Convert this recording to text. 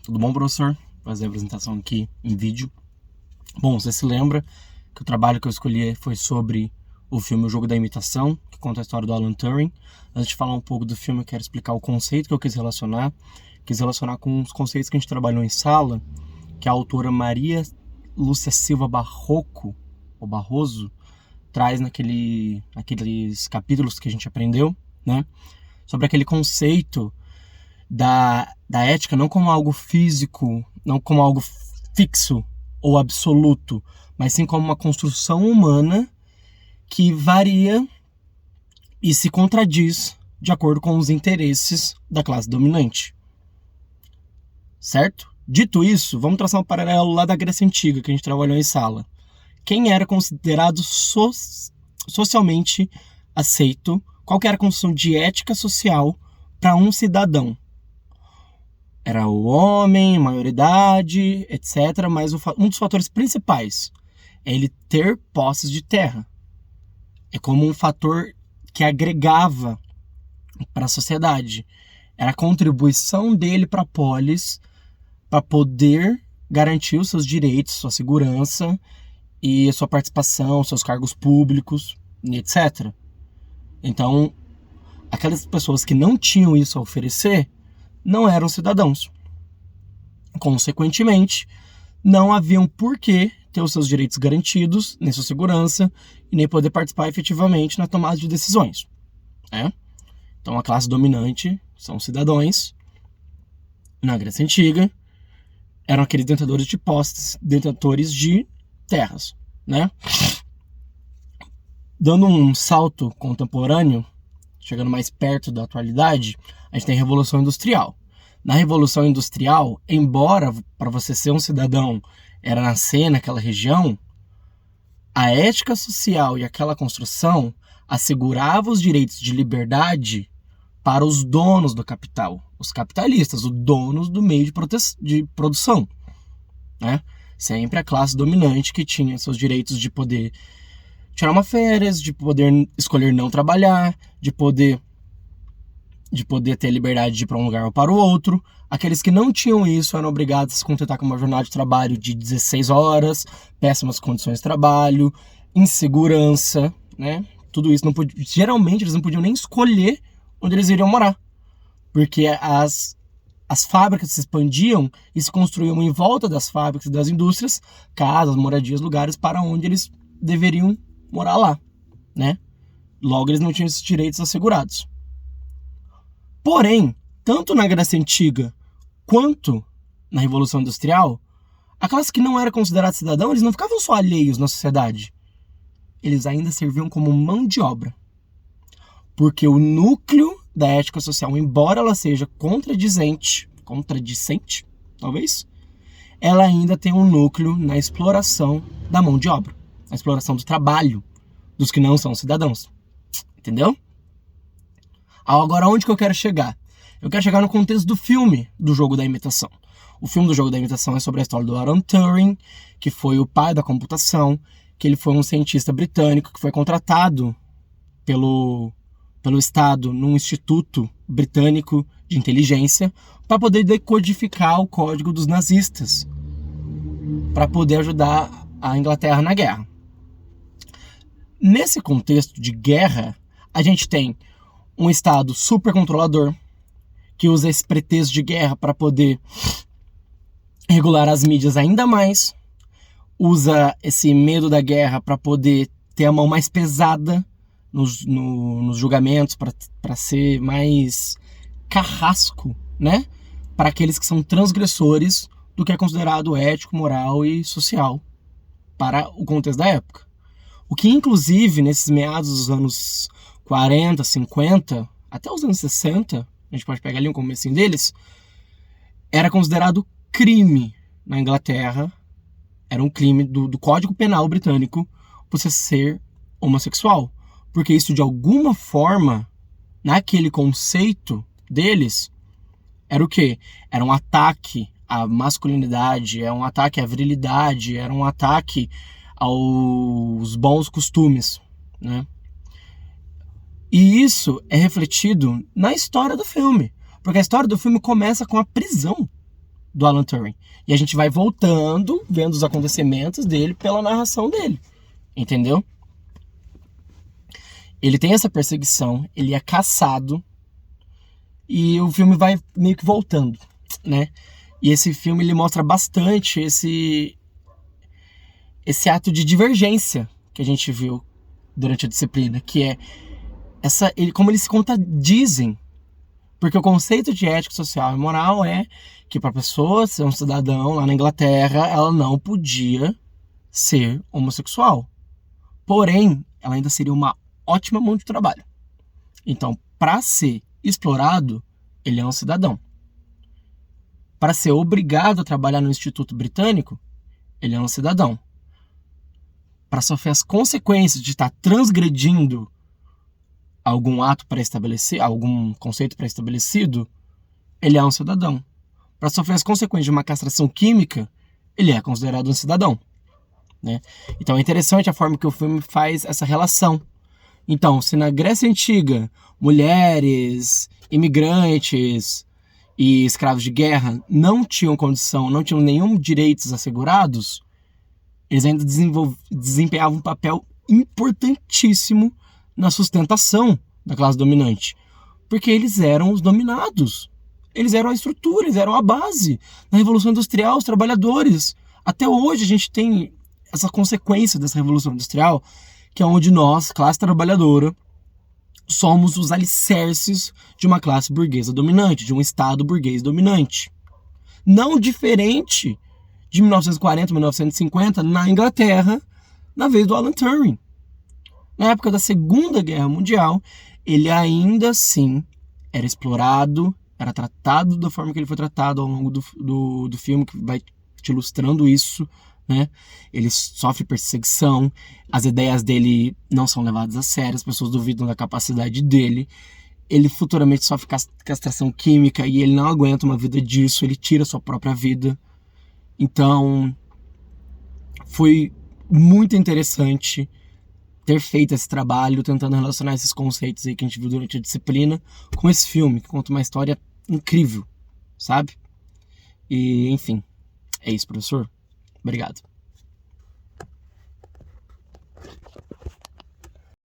Tudo bom, professor? Vou fazer a apresentação aqui em vídeo. Bom, você se lembra que o trabalho que eu escolhi foi sobre o filme O Jogo da Imitação, que conta a história do Alan Turing. Antes de falar um pouco do filme, eu quero explicar o conceito que eu quis relacionar. Quis relacionar com os conceitos que a gente trabalhou em sala, que a autora Maria Lúcia Silva Barroco, ou Barroso, traz naqueles capítulos que a gente aprendeu, né? Sobre aquele conceito da ética não como algo físico, não como algo fixo ou absoluto, mas sim como uma construção humana que varia e se contradiz de acordo com os interesses da classe dominante. Certo? Dito isso, vamos traçar um paralelo lá da Grécia Antiga, que a gente trabalhou em sala. Quem era considerado socialmente aceito? Qual que era a construção de ética social para um cidadão? Era o homem, maioridade, etc. Mas um dos fatores principais é ele ter posses de terra. É como um fator que agregava para a sociedade. Era a contribuição dele para a polis para poder garantir os seus direitos, sua segurança e a sua participação, seus cargos públicos, etc. Então, aquelas pessoas que não tinham isso a oferecer não eram cidadãos. Consequentemente, não haviam por que ter os seus direitos garantidos, nem sua segurança, e nem poder participar efetivamente na tomada de decisões. Né? Então, a classe dominante são cidadãos. Na Grécia Antiga, eram aqueles detentores de posses, detentores de terras. Né? Dando um salto contemporâneo, chegando mais perto da atualidade, a gente tem a Revolução Industrial. Na Revolução Industrial, embora para você ser um cidadão era nascer naquela região, a ética social e aquela construção assegurava os direitos de liberdade para os donos do capital, os capitalistas, os donos do meio de produção. Né? Sempre a classe dominante que tinha seus direitos de poder tirar uma férias, de poder escolher não trabalhar, de poder ter a liberdade de ir para um lugar ou para o outro. Aqueles que não tinham isso eram obrigados a se contentar com uma jornada de trabalho de 16 horas, péssimas condições de trabalho, insegurança, né? Tudo isso geralmente eles não podiam nem escolher onde eles iriam morar, porque as fábricas se expandiam e se construíam em volta das fábricas e das indústrias, casas, moradias, lugares para onde eles deveriam morar lá, né? Logo, eles não tinham esses direitos assegurados. Porém, tanto na Grécia Antiga quanto na Revolução Industrial, a classe que não era considerada cidadão, eles não ficavam só alheios na sociedade. Eles ainda serviam como mão de obra. Porque o núcleo da ética social, embora ela seja contradicente, talvez, ela ainda tem um núcleo na exploração da mão de obra, na exploração do trabalho dos que não são cidadãos. Entendeu? Agora, onde que eu quero chegar? Eu quero chegar no contexto do filme do Jogo da Imitação. O filme do Jogo da Imitação é sobre a história do Alan Turing, que foi o pai da computação, que ele foi um cientista britânico que foi contratado pelo Estado num instituto britânico de inteligência para poder decodificar o código dos nazistas, para poder ajudar a Inglaterra na guerra. Nesse contexto de guerra, a gente tem um Estado super controlador, que usa esse pretexto de guerra para poder regular as mídias ainda mais, usa esse medo da guerra para poder ter a mão mais pesada nos julgamentos, para ser mais carrasco, né? Para aqueles que são transgressores do que é considerado ético, moral e social para o contexto da época. O que, inclusive, nesses meados dos anos 40, 50, até os anos 60, a gente pode pegar ali um comecinho deles, era considerado crime na Inglaterra, era um crime do Código Penal britânico você ser homossexual. Porque isso, de alguma forma, naquele conceito deles, era o quê? Era um ataque à masculinidade, era um ataque à virilidade, era um ataque aos bons costumes, né? E isso é refletido na história do filme. Porque a história do filme começa com a prisão do Alan Turing. E a gente vai voltando, vendo os acontecimentos dele pela narração dele. Entendeu? Ele tem essa perseguição, ele é caçado, e o filme vai meio que voltando, né? E esse filme, ele mostra bastante esse ato de divergência que a gente viu durante a disciplina, que é como eles se contradizem. Porque o conceito de ética social e moral é que para a pessoa ser um cidadão lá na Inglaterra, ela não podia ser homossexual. Porém, ela ainda seria uma ótima mão de trabalho. Então, para ser explorado, ele é um cidadão. Para ser obrigado a trabalhar no Instituto Britânico, ele é um cidadão. Para sofrer as consequências de estar transgredindo algum ato pré-estabelecido, algum conceito pré-estabelecido, ele é um cidadão. Para sofrer as consequências de uma castração química, ele é considerado um cidadão, né? Então é interessante a forma que o filme faz essa relação. Então, se na Grécia Antiga, mulheres, imigrantes e escravos de guerra não tinham condição, não tinham nenhum direitos assegurados, eles ainda desempenhavam um papel importantíssimo na sustentação da classe dominante. Porque eles eram os dominados. Eles eram a estrutura, eles eram a base. Na Revolução Industrial, os trabalhadores. Até hoje a gente tem essa consequência dessa Revolução Industrial, que é onde nós, classe trabalhadora, somos os alicerces de uma classe burguesa dominante, de um Estado burguês dominante. Não diferente de 1940, 1950, na Inglaterra, na vez do Alan Turing. Na época da Segunda Guerra Mundial, ele ainda assim era explorado, era tratado da forma que ele foi tratado ao longo do filme, que vai te ilustrando isso, né? Ele sofre perseguição, as ideias dele não são levadas a sério, as pessoas duvidam da capacidade dele, ele futuramente sofre castração química e ele não aguenta uma vida disso, ele tira sua própria vida. Então, foi muito interessante ter feito esse trabalho, tentando relacionar esses conceitos aí que a gente viu durante a disciplina com esse filme, que conta uma história incrível, sabe? E, enfim, é isso, professor. Obrigado.